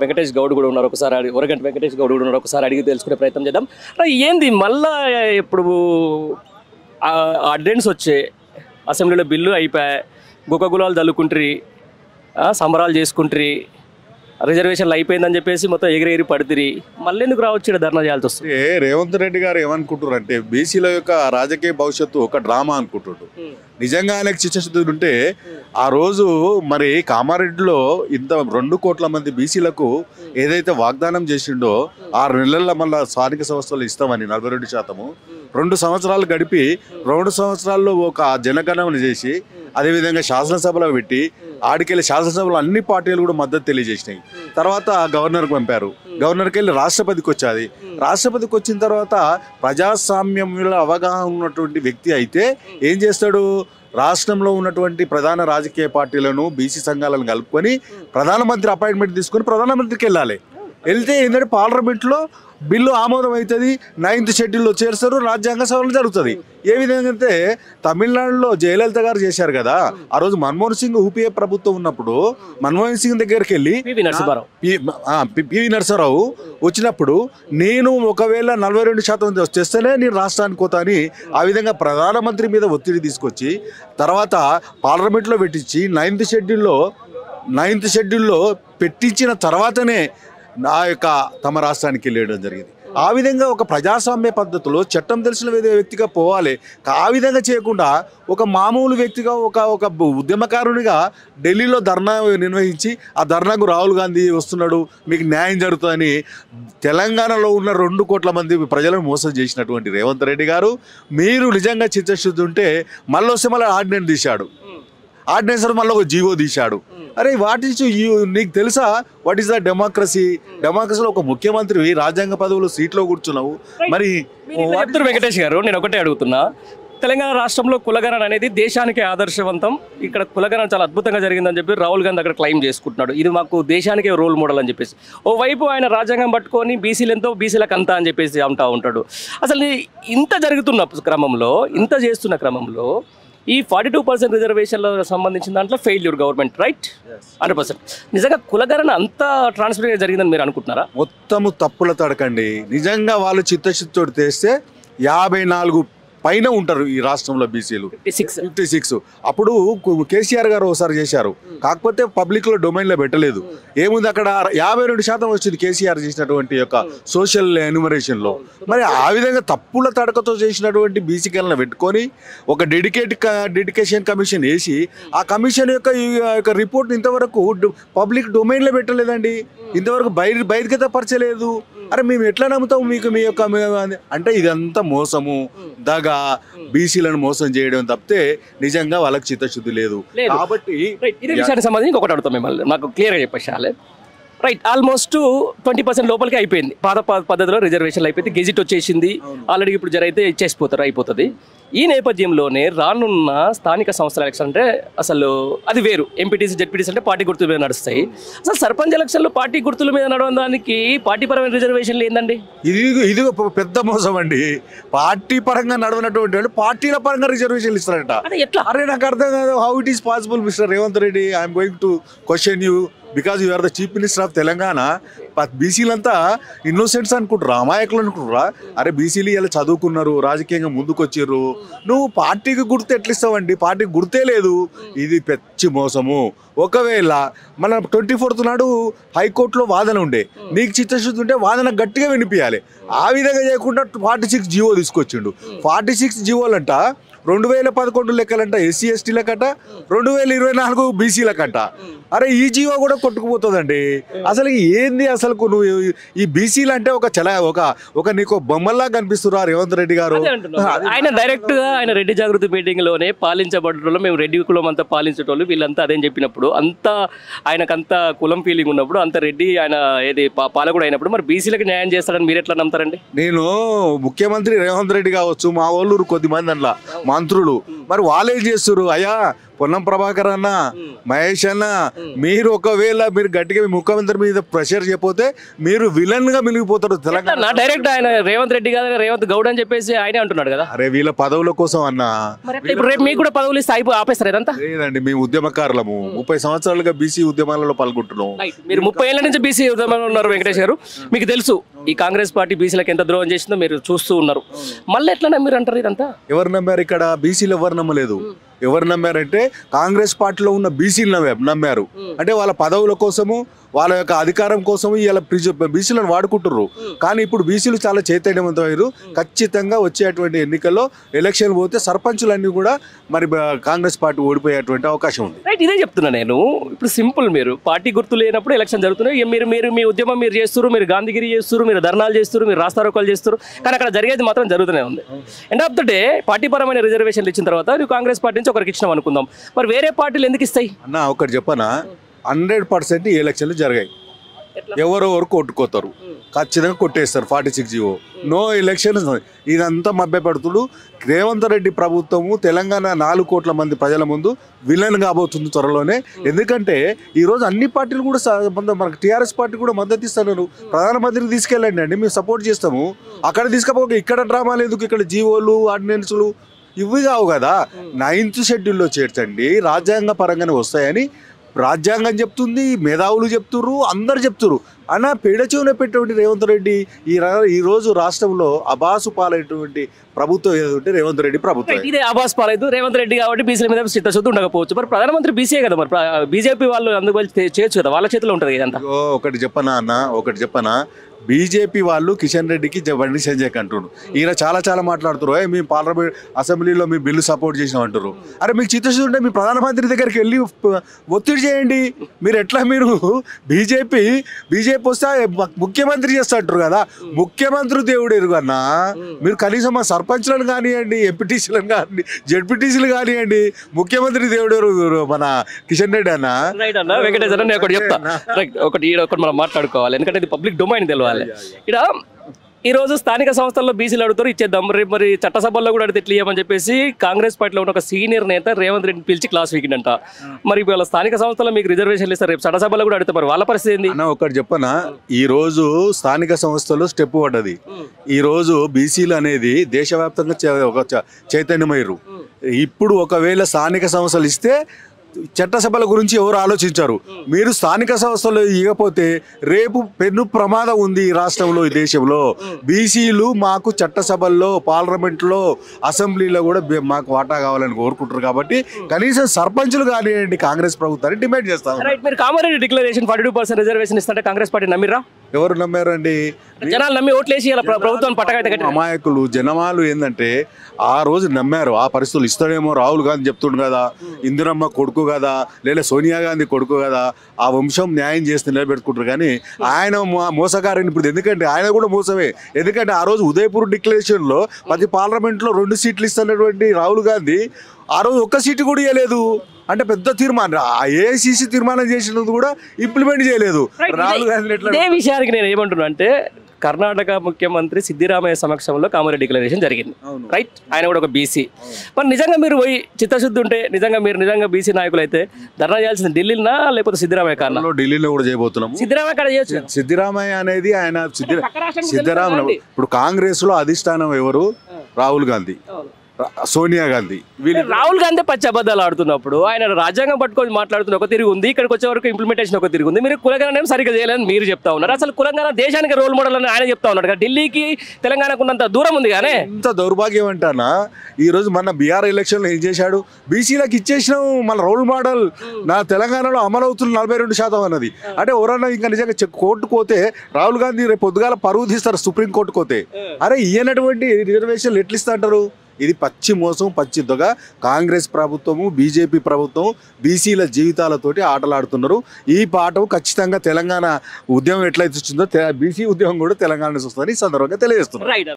వెంకటేష్ గౌడ్ కూడా ఉన్నారు, ఒకసారి ఒరగంటి వెంకటేష్ గౌడ్ కూడా ఉన్నారు, ఒకసారి అడిగి తెలుసుకునే ప్రయత్నం చేద్దాం. ఏంది మళ్ళా ఇప్పుడు అడ్డెన్స్ వచ్చే అసెంబ్లీలో బిల్లు అయిపోయాయి, గుక్కగులాలు చల్లుకుంటారు, సంబరాలు చేసుకుంటారు, రిజర్వేషన్లు అయిపోయిందని చెప్పేసి మొత్తం ఎగిరెగిరి పడుతుంది, మళ్ళీ ఎందుకు రావచ్చు ధర్నా చేయాల్సి వస్తుంది? రేవంత్ రెడ్డి గారు ఏమనుకుంటున్నారు అంటే బీసీల యొక్క రాజకీయ భవిష్యత్తు ఒక డ్రామా అనుకుంటున్నారు. నిజంగా ఆయనకు చిత్తశుద్ధి ఉంటే ఆ రోజు మరి కామారెడ్డిలో ఇంత 2 కోట్ల మంది బీసీలకు ఏదైతే వాగ్దానం చేసిండో 6 నెలల్లో మళ్ళీ స్థానిక సంస్థలు ఇస్తామని 42%, 2 సంవత్సరాలు గడిపి 2 సంవత్సరాల్లో ఒక జనగణన చేసి అదేవిధంగా శాసనసభలో పెట్టి ఆడికెళ్ళి శాసనసభలో అన్ని పార్టీలు కూడా మద్దతు తెలియజేసినాయి. తర్వాత గవర్నర్కి పంపారు, గవర్నర్కి వెళ్ళి రాష్ట్రపతికి వచ్చాది. రాష్ట్రపతికి వచ్చిన తర్వాత ప్రజాస్వామ్యంలో అవగాహన ఉన్నటువంటి వ్యక్తి అయితే ఏం చేస్తాడు, రాష్ట్రంలో ఉన్నటువంటి ప్రధాన రాజకీయ పార్టీలను బీసీ సంఘాలను కలుపుకొని ప్రధానమంత్రి అపాయింట్మెంట్ తీసుకొని ప్రధానమంత్రికి వెళ్ళాలి. వెళ్తే ఏంటంటే పార్లమెంట్లో బిల్లు ఆమోదం అవుతుంది, 9th షెడ్యూల్లో చేరుస్తారు, రాజ్యాంగ సభలు జరుగుతుంది. ఏ విధంగా అంటే తమిళనాడులో జయలలిత గారు చేశారు కదా, ఆ రోజు మన్మోహన్ సింగ్ యూపీఏ ప్రభుత్వం ఉన్నప్పుడు మన్మోహన్ సింగ్ దగ్గరికి వెళ్ళి పివి నరసింహారావు వచ్చినప్పుడు నేను ఒకవేళ 42% చేస్తేనే నేను రాష్ట్రానికి పోతా అని ఆ విధంగా ప్రధానమంత్రి మీద ఒత్తిడి తీసుకొచ్చి తర్వాత పార్లమెంట్లో పెట్టించి 9th షెడ్యూల్లో పెట్టించిన తర్వాతనే తమ రాష్ట్రానికి వెళ్ళడం జరిగింది. ఆ విధంగా ఒక ప్రజాస్వామ్య పద్ధతిలో చట్టం తెలిసిన వ్యక్తిగా పోవాలి. ఆ విధంగా చేయకుండా ఒక మామూలు వ్యక్తిగా ఒక ఉద్యమకారునిగా ఢిల్లీలో ధర్నా నిర్వహించి ఆ ధర్నాకు రాహుల్ గాంధీ వస్తున్నాడు, మీకు న్యాయం జరుగుతుందని తెలంగాణలో ఉన్న 2 కోట్ల మంది ప్రజలను మోసం చేసినటువంటి రేవంత్ రెడ్డి గారు, మీరు నిజంగా చిత్తశుద్ధి ఉంటే మళ్ళీ వస్తే మళ్ళీ ఆర్డినెన్స్ తీశాడు, ఆర్డినెన్స్ మళ్ళీ ఒక జీవో తీశాడు. అరే వాట్ ఈస్ నీకు తెలుసా వాట్ ఈస్ ద డెమోక్రసీలో ఒక ముఖ్యమంత్రి రాజ్యాంగ పదవులు సీట్లో కూర్చున్నావు. మరి వెంకటేష్ గారు, నేను ఒకటే అడుగుతున్నా, తెలంగాణ రాష్ట్రంలో కులగణన అనేది దేశానికి ఆదర్శవంతం, ఇక్కడ కులగణన చాలా అద్భుతంగా జరిగిందని చెప్పి రాహుల్ గాంధీ అక్కడ క్లెయిమ్ చేసుకుంటున్నాడు, ఇది మాకు దేశానికే రోల్ మోడల్ అని చెప్పేసి. ఓవైపు ఆయన రాజ్యాంగం పట్టుకొని బీసీలు ఎంతో బీసీలకు అంతా అని చెప్పేసి అంటూ ఉంటాడు. అసలు ఇంత జరుగుతున్న క్రమంలో, ఇంత చేస్తున్న క్రమంలో ఈ 42% రిజర్వేషన్లకు సంబంధించిన దాంట్లో ఫెయిల్యూర్ గవర్నమెంట్, రైట్? 100%. నిజంగా కులగణన అంతా ట్రాన్స్పరెంట్గా జరిగిందని మీరు అనుకుంటున్నారా? మొత్తము తప్పుల తడకండి. నిజంగా వాళ్ళు చిత్తశుద్ధితో తెస్తే 54 పైన ఉంటారు ఈ రాష్ట్రంలో బీసీలు, 56. అప్పుడు కేసీఆర్ గారు ఒకసారి చేశారు, కాకపోతే పబ్లిక్లో డొమైన్లో పెట్టలేదు. ఏముంది అక్కడ 52% వచ్చింది కేసీఆర్ చేసినటువంటి యొక్క సోషల్ ఎన్యూమరేషన్లో. మరి ఆ విధంగా తప్పుల తడకతో చేసినటువంటి బీసీలను పెట్టుకొని ఒక డెడికేషన్ కమిషన్ వేసి ఆ కమిషన్ యొక్క రిపోర్ట్ ఇంతవరకు పబ్లిక్ డొమైన్లో పెట్టలేదండి, ఇంతవరకు బహిర్గత పరచలేదు. అరే మేము ఎట్లా నమ్ముతాము మీకు మీ యొక్క అంటే ఇదంతా మోసము, దగా, బీసీలను మోసం చేయడం తప్పితే నిజంగా వాళ్ళకి చిత్తశుద్ధి లేదు. కాబట్టి ఇదే విషయానికి సంబంధించి ఇంకొకటి అడుగుతాం మిమ్మల్ని, నాకు క్లియర్గా చెప్పేసాలి. రైట్, ఆల్మోస్ట్ 20% లోపలికి అయిపోయింది, పాత పద్ధతిలో రిజర్వేషన్లు అయిపోయింది, గెజిట్ వచ్చేసింది ఆల్రెడీ, ఇప్పుడు జరైతే ఇచ్చేసిపోతారు, అయిపోతుంది. ఈ నేపథ్యంలోనే రానున్న స్థానిక సంస్థల ఎలక్షన్ అంటే అసలు అది వేరు, ఎంపీటీసీ జెడ్పీటీసీ అంటే పార్టీ గుర్తుల మీద నడుస్తాయి. అసలు సర్పంచ్ ఎలక్షన్లో పార్టీ గుర్తుల మీద నడవడానికి పార్టీ పరమైన రిజర్వేషన్లు ఏందండి? ఇది పెద్ద మోసం అండి. పార్టీ పరంగా నడవనటువంటి వాళ్ళు పార్టీల పరంగా రిజర్వేషన్లు ఇస్తారంట. ఎట్లా? అరే నాకు అర్థం కాదు, how it is possible mister Revanth Reddy. I'm going to question you because you are the chief minister of Telangana. బీసీలంతా ఇన్నోసెంట్స్ అనుకుంటారా, అమాయకులు అనుకుంటారా? అరే బీసీలు ఇలా చదువుకున్నారు, రాజకీయంగా ముందుకు వచ్చారు, నువ్వు పార్టీకి గుర్తు ఎట్లా ఇస్తావండి? పార్టీకి గుర్తే లేదు. ఇది పెచ్చి మోసము. ఒకవేళ మన 24th నాడు హైకోర్టులో వాదన ఉండే, నీకు చిత్తశుద్ధి ఉంటే వాదన గట్టిగా వినిపించాలి. ఆ విధంగా చేయకుండా 46 జీవో తీసుకొచ్చిండు. 46 జీవోలంట 2011 లెక్కలంట ఎస్సీ ఎస్టీలకట, 2024 బీసీలకట. అరే ఈ జీవో కూడా కొట్టుకుపోతుందండి. అసలు ఏంది అసలు నువ్వు ఈ బీసీలు అంటే ఒక నీకు బొమ్మల్లా కనిపిస్తున్నా రేవంత్ రెడ్డి గారు. ఆయన డైరెక్ట్ గా ఆయన రెడ్డి జాగృతి మీటింగ్ లోనే పాలించబడ్డోళ్ళు, మేము రెడ్డి కులం అంతా పాలించేటోళ్ళు, వీళ్ళంతా అదేం చెప్పినప్పుడు, అంతా ఆయనకంత కులం ఫీలింగ్ ఉన్నప్పుడు, అంత రెడ్డి ఆయన ఏది పాలకుడు అయినప్పుడు మరి బీసీలకు న్యాయం చేస్తాడని మీరు ఎట్లా నమ్ముతారండి? నేను ముఖ్యమంత్రి రేవంత్ రెడ్డి కావచ్చు, మా వాళ్ళు కొద్దిమంది అందులో మంత్రులు, మరి వాళ్ళేం చేస్తారు? అయ్యా పొన్నం ప్రభాకర్ అన్న, మహేష్ అన్న, మీరు ఒకవేళ మీరు గట్టిగా మీ ముఖ్యమంత్రి మీద ప్రెషర్ చెప్పితే మీరు విలన్ గా మిగిలిపోతారు తెలంగాణ. డైరెక్ట్ ఆయన రేవంత్ రెడ్డి కాదు రేవంత్ గౌడ్ అని చెప్పేసి ఆయనే అంటున్నాడు కదా. అరే వీళ్ళ పదవుల కోసం అన్న. ఇప్పుడు రేపు మీకు కూడా పదవులు ఇస్తే ఆపేస్తారు ఇదంతా. లేదండి, మేము ఉద్యమకారులము, 30 సంవత్సరాలుగా బీసీ ఉద్యమాలలో పాల్గొంటున్నాం. మీరు 30 ఏళ్ల నుంచి బీసీ ఉద్యమంలో ఉన్నారు వెంకటేష్ గారు. మీకు తెలుసు ఈ కాంగ్రెస్ పార్టీ బీసీలకు ఎంత ద్రోహం చేసిందో మీరు చూస్తూ ఉన్నారు. మళ్ళీ ఎట్లా నమ్మిరు అంటారు ఇదంతా? ఎవరు నమ్మారు ఇక్కడ? బీసీలు ఎవరు నమ్మలేదు. ఎవరు నమ్మారంటే కాంగ్రెస్ పార్టీలో ఉన్న బీసీలు నమ్మారు. అంటే వాళ్ళ పదవుల కోసము, వాళ్ళ యొక్క అధికారం కోసము ఇలా బీసీలను వాడుకుంటున్నారు. కానీ ఇప్పుడు బీసీలు చాలా చైతన్యవంతమయ్యారు. ఖచ్చితంగా వచ్చేటువంటి ఎన్నికల్లో ఎలక్షన్ పోతే సర్పంచులన్నీ కూడా మరి కాంగ్రెస్ పార్టీ ఓడిపోయేటువంటి అవకాశం ఉంది. రైట్, ఇదే చెప్తున్నా నేను. ఇప్పుడు సింపుల్, మీరు పార్టీ గుర్తు లేనప్పుడు ఎలక్షన్ జరుగుతున్నాయి, మీరు మీ ఉద్యమం మీరు చేస్తారు, మీరు గాంధీగిరి చేస్తారు, మీరు ధర్నాలు చేస్తారు, మీరు రాస్తారోకాలు చేస్తారు, కానీ అక్కడ జరిగేది మాత్రం జరుగుతూనే ఉంది. End of the day party పరమైన రిజర్వేషన్లు ఇచ్చిన తర్వాత నువ్వు కాంగ్రెస్ పార్టీ నుంచి ఒకరికి ఇచ్చినాం అనుకుందాం, మరి వేరే పార్టీలు ఎందుకు ఇస్తాయి అన్న? ఒకటి చెప్పనా, 100% ఈ ఎలక్షన్లు జరిగాయి. ఎవరెవరు కొట్టుకోతారు, ఖచ్చితంగా కొట్టేస్తారు 46 నో ఎలక్షన్. ఇదంతా మభ్యపెడుతుడు రేవంత్ రెడ్డి ప్రభుత్వము తెలంగాణ 4 కోట్ల మంది ప్రజల ముందు విలన్ కాబోతుంది త్వరలోనే. ఎందుకంటే ఈరోజు అన్ని పార్టీలు కూడా మనకు టీఆర్ఎస్ పార్టీ కూడా మద్దతు ఇస్తున్నారు. ప్రధానమంత్రికి తీసుకెళ్ళండి అండి, మేము సపోర్ట్ చేస్తాము. అక్కడ తీసుకపోక ఇక్కడ డ్రామాలు ఎందుకు? ఇక్కడ జీవోలు, ఆర్డినెన్సులు ఇవి కావు కదా. 9th షెడ్యూల్లో చేర్చండి, రాజ్యాంగ పరంగానే వస్తాయని రాజ్యాంగం చెప్తుంది, మేధావులు చెప్తుర్రు, అందరు చెప్తుర్రు. అన్న పెడచెవున పెట్టేటువంటి రేవంత్ రెడ్డి ఈరోజు రాష్ట్రంలో అబాసు పాలైనటువంటి ప్రభుత్వం ఏదంటే రేవంత్ రెడ్డి ప్రభుత్వం. ఇదే అబాస్ పాలైదు రేవంత్ రెడ్డి కాబట్టి బీసీల మీద చిత్తశుద్ధి ఉండకపోవచ్చు. మరి ప్రధానమంత్రి బీసీఏ కదా, మరి బీజేపీ వాళ్ళు అందుకు చేయొచ్చు కదా, వాళ్ళ చేతిలో ఉంటుంది ఇదంతా. ఒకటి చెప్పనా అన్న, ఒకటి చెప్పనా, బీజేపీ వాళ్ళు కిషన్ రెడ్డికి బండి సంజయ్ అంటున్నారు. ఈయన చాలా మాట్లాడుతారు, మేము పార్లమెంట్ అసెంబ్లీలో మీ బిల్లు సపోర్ట్ చేసినాం అంటారు. అరే మీకు చిత్తశుద్ధి ఉంటే మీ ప్రధానమంత్రి దగ్గరికి వెళ్ళి ఒత్తిడి చేయండి. మీరు ఎట్లా మీరు బీజేపీ వస్తే ముఖ్యమంత్రి చేస్తా అంటారు కదా. ముఖ్యమంత్రి దేవుడు ఎరుగన్నా, మీరు కనీసం మా సర్పంచ్లను కానివ్వండి, ఎంపీటీసీలను కానివ్వండి, జెడ్పీటీసీలు కానివ్వండి, ముఖ్యమంత్రి దేవుడు ఎవరు? మన కిషన్ రెడ్డి అన్న. రైట్ అన్న, వెంకటేశ్వర నేను ఒకటి చెప్తా. రైట్, ఒకటి మనం మాట్లాడుకోవాలి, ఎందుకంటే ఇది పబ్లిక్ డొమైన్ తెలియాలి. ఇక్కడ ఈరోజు స్థానిక సంస్థల్లో బీసీలు అడుగుతారు, ఇచ్చేద్దాం. మరి చట్టసభల్లో కూడా అడిగితే ఎట్లా ఇవ్వమని చెప్పేసి కాంగ్రెస్ పార్టీలో ఉన్న ఒక సీనియర్ నేత రేవంత్ రెడ్డిని పిలిచి క్లాస్ వీకిందంట. మరి వాళ్ళ స్థానిక సంస్థల్లో మీకు రిజర్వేషన్లు ఇస్తారు, రేపు చట్టసభలో కూడా అడిగితే మరి వాళ్ళ పరిస్థితి ఏంది? అన్న ఒకటి చెప్పనా, ఈ రోజు స్థానిక సంస్థలు స్టెప్ పడ్డది. ఈ రోజు బీసీలు అనేది దేశవ్యాప్తంగా ఒక చైతన్యమయ్యారు. ఇప్పుడు ఒకవేళ స్థానిక సంస్థలు ఇస్తే చట్టసభల గురించి ఎవరు ఆలోచించారు. మీరు స్థానిక సంస్థలు ఇవ్వకపోతే రేపు పెను ప్రమాదం ఉంది ఈ రాష్ట్రంలో, ఈ దేశంలో. బీసీలు మాకు చట్టసభల్లో, పార్లమెంట్లో, అసెంబ్లీలో కూడా మాకు వాటా కావాలని కోరుకుంటారు. కాబట్టి కనీసం సర్పంచులు కానివ్వండి కాంగ్రెస్ ప్రభుత్వాన్ని డిమాండ్ చేస్తాం. మీరు కామారెడ్డి డిక్లరేషన్ 42% రిజర్వేషన్ ఇస్తుంటే కాంగ్రెస్ పార్టీ నమ్మిరా? ఎవరు నమ్మారండి? జనాలు నమ్మి ఓట్లేసి ప్రభుత్వం పట్టకైతే అమాయకులు జనమాలు ఏంటంటే ఆ రోజు నమ్మారు. ఆ పరిస్థితులు ఇస్తాడేమో, రాహుల్ గాంధీ చెప్తుండు కదా, ఇందిరమ్మ కొడుకు కదా, లేదా సోనియా గాంధీ కొడుకు కదా, ఆ వంశం న్యాయం చేసి నిలబెట్టుకుంటారు. కానీ ఆయన మోసగారని ఇప్పుడు, ఎందుకంటే ఆయన కూడా మోసమే. ఎందుకంటే ఆ రోజు ఉదయపూర్ డిక్లరేషన్లో ప్రతి పార్లమెంట్లో 2 సీట్లు ఇస్తున్నటువంటి రాహుల్ గాంధీ ఆ రోజు ఒక్క సీటు కూడా ఇవ్వలేదు. అంటే పెద్ద తీర్మానం, ఏఐసిసి తీర్మానం చేసినది కూడా ఇంప్లిమెంట్ చేయలేదు రాహుల్ గాంధీ. ఇదే విషయానికి నేను ఏమంటున్నా అంటే, కర్ణాటక ముఖ్యమంత్రి సిద్దిరామయ్య సమక్షంలో కామారెడ్డి డిక్లరేషన్ జరిగింది. రైట్, ఆయన కూడా ఒక బీసీ. మరి నిజంగా మీరు పోయి చిత్తశుద్ధి ఉంటే, నిజంగా బీసీ నాయకులు అయితే ధర్నా చేయాల్సింది ఢిల్లీనా లేకపోతే సిద్దిరామయ్య కారణం? ఢిల్లీలో కూడా చేయబోతున్నాం. సిద్దిరామయ్య కాడ చేయొచ్చు. సిద్దిరామయ్య అనేది ఆయన సిద్ధరామయ్య. ఇప్పుడు కాంగ్రెస్ లో అధిష్టానం ఎవరు? రాహుల్ గాంధీ, సోనియా గాంధీ. రాహుల్ గాంధీ పచ్చి అబద్ధాలు ఆడుతున్నప్పుడు ఆయన రాజ్యాంగం పట్టుకొని మాట్లాడుతున్న ఒక తిరిగి ఉంది, ఇక్కడికి వచ్చే వరకు ఇంప్లిమెంటేషన్ ఒక తిరిగి ఉంది. మీరు కులగణన సరిగ్గా చేయాలని మీరు చెప్తా ఉన్నారు. అసలు కులగణన దేశానికి రోల్ మోడల్ అని ఆయన చెప్తా ఉన్నాడు. ఢిల్లీకి తెలంగాణకు ఉన్నంత దూరం ఉంది. కానీ ఇంత దౌర్భాగ్యం అంటానా, ఈ రోజు మన బీహార్ ఎలక్షన్లో ఏం చేశాడు? బీసీలకు ఇచ్చేసినాం మన రోల్ మోడల్. నా తెలంగాణలో అమలవుతున్న 42% అన్నది. అంటే ఎవరన్నా ఇంకా నిజంగా కోర్టుకు పోతే రాహుల్ గాంధీ రేపు పొద్దుగాల పరువు తీస్తారు సుప్రీంకోర్టుకు పోతే. అరే ఇయ్యనటువంటి రిజర్వేషన్లు ఎట్లా ఇస్తా అంటారు? ఇది పచ్చి మోసం, పచ్చి దొంగ. కాంగ్రెస్ ప్రభుత్వము, బీజేపీ ప్రభుత్వం బీసీల జీవితాలతోటి ఆటలాడుతున్నారు. ఈ పాఠం ఖచ్చితంగా తెలంగాణ ఉద్యమం ఎట్లయితే వచ్చిందో బీసీ ఉద్యమం కూడా తెలంగాణ వస్తుందని ఈ సందర్భంగా తెలియజేస్తున్నారు.